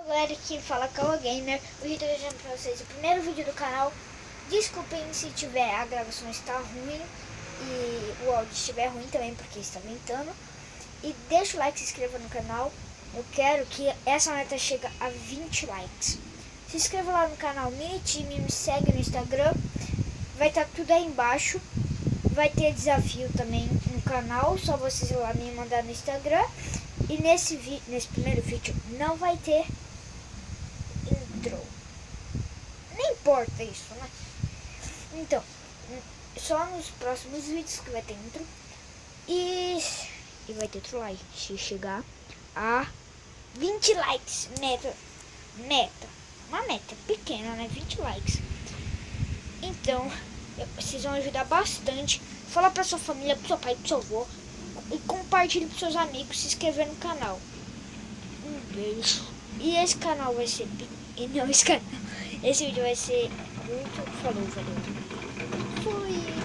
Galera, aqui fala Kawa Gamer. Hoje eu tô trazendo pra vocês o primeiro vídeo do canal. Desculpem se a gravação está ruim e o áudio estiver ruim também, porque está ventando. E deixa o like, se inscreva no canal. Eu quero que essa meta chegue a 20 likes. Se inscreva lá no canal Minitime, me segue no Instagram. Vai estar tudo aí embaixo. Vai ter desafio também no canal, só vocês ir lá me mandar no Instagram. E nesse primeiro vídeo não vai ter intro. Nem importa isso, né? Então, só nos próximos vídeos que vai ter intro. E vai ter outro like se chegar a 20 likes. Meta. Uma meta pequena, né? 20 likes. Então, vocês vão ajudar bastante. Fala pra sua família, pro seu pai, pro seu avô. E compartilhe com seus amigos, se inscrever no canal. Um beijo. E esse canal vai ser... Não, esse vídeo vai ser muito... Falou, valeu. Fui.